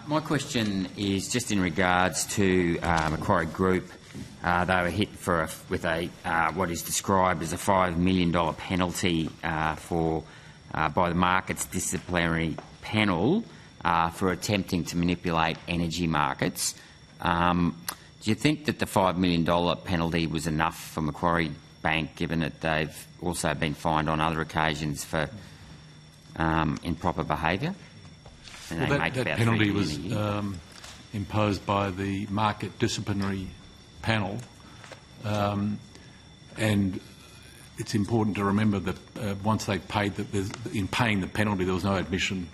My question is just in regards to Macquarie Group. They were hit with what is described as a $5 million penalty by the markets disciplinary panel for attempting to manipulate energy markets. Do you think that the $5 million penalty was enough for Macquarie Bank, given that they've also been fined on other occasions for improper behaviour? Well, that penalty was imposed by the market disciplinary panel, and it's important to remember that once they paid in paying the penalty, there was no admission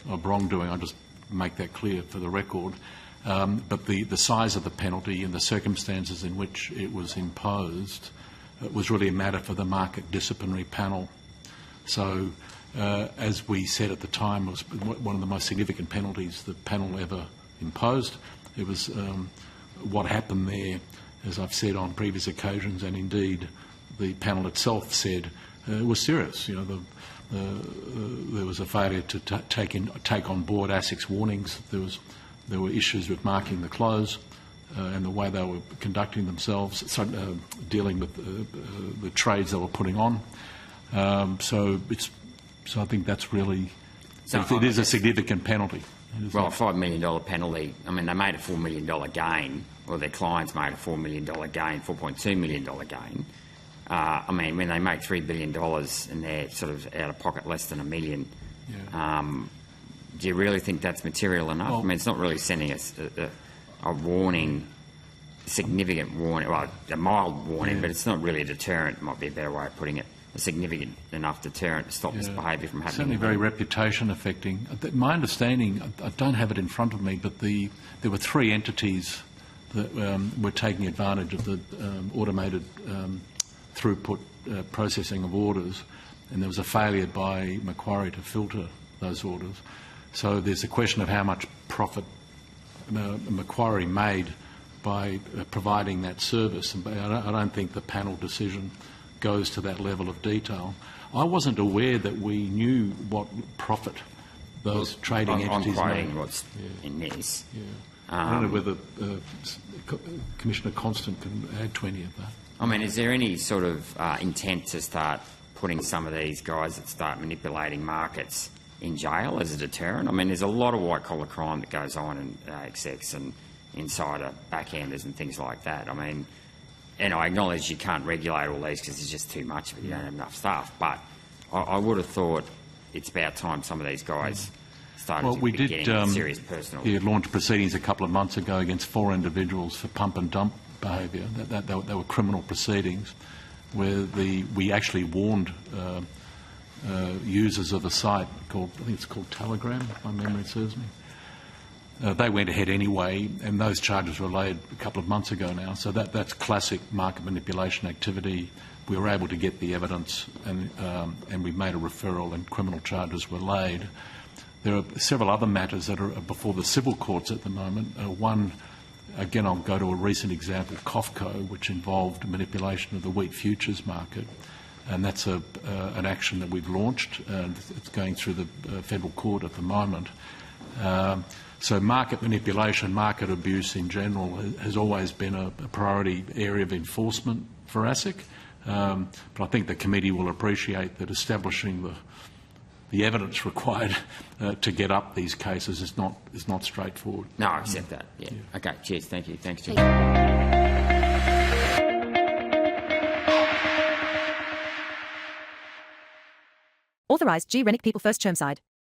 of wrongdoing. I'll just make that clear for the record. But the size of the penalty and the circumstances in which it was imposed was really a matter for the market disciplinary panel. So, as we said at the time, it was one of the most significant penalties the panel ever imposed. It was what happened there, as I've said on previous occasions, and indeed the panel itself said, was serious. You know, there was a failure to take on board ASIC's warnings. There were issues with marking the close and the way they were conducting themselves, dealing with the trades they were putting on. So I think that's really, it is a significant penalty. Well, a $5 million penalty, I mean, they made a $4 million gain, or their clients made a $4 million gain, $4.2 million gain. I mean, when they make $3 billion and they're sort of out of pocket less than $1 million, do you really think that's material enough? Well, I mean, it's not really sending us a warning, significant warning, well, a mild warning, but it's not really a deterrent, might be a better way of putting it. A significant enough deterrent to stop this behaviour from happening. Certainly very reputation affecting. My understanding, I don't have it in front of me, but there were 3 entities that were taking advantage of the automated throughput processing of orders, and there was a failure by Macquarie to filter those orders. So there's a question of how much profit Macquarie made by providing that service, and I don't think the panel decision goes to that level of detail. I wasn't aware that we knew what profit those trading entities made. I'm quoting what's in this. I don't know whether Commissioner Constant can add to any of that. I mean, is there any sort of intent to start putting some of these guys that start manipulating markets in jail as a deterrent? I mean, there's a lot of white-collar crime that goes on in ASIC and insider backhanders and things like that. I mean, and I acknowledge you can't regulate all these because there's just too much of it, you don't have enough staff, but I would have thought it's about time some of these guys started to be getting serious personal... We did launch proceedings a couple of months ago against 4 individuals for pump and dump behaviour. They were criminal proceedings where we actually warned users of a site called, I think it's called Telegram, if my memory serves me. They went ahead anyway, and those charges were laid a couple of months ago now. So that's classic market manipulation activity. We were able to get the evidence, and we made a referral, and criminal charges were laid. There are several other matters that are before the civil courts at the moment. One, again, I'll go to a recent example, COFCO, which involved manipulation of the wheat futures market, and that's an action that we've launched, and it's going through the federal court at the moment. So market manipulation, market abuse in general has always been a priority area of enforcement for ASIC, but I think the committee will appreciate that establishing the evidence required to get up these cases is not straightforward. No, I accept that. Yeah. Okay. Cheers. Thank you. Thanks, Chief. Authorised G. Rennick People First Chermside.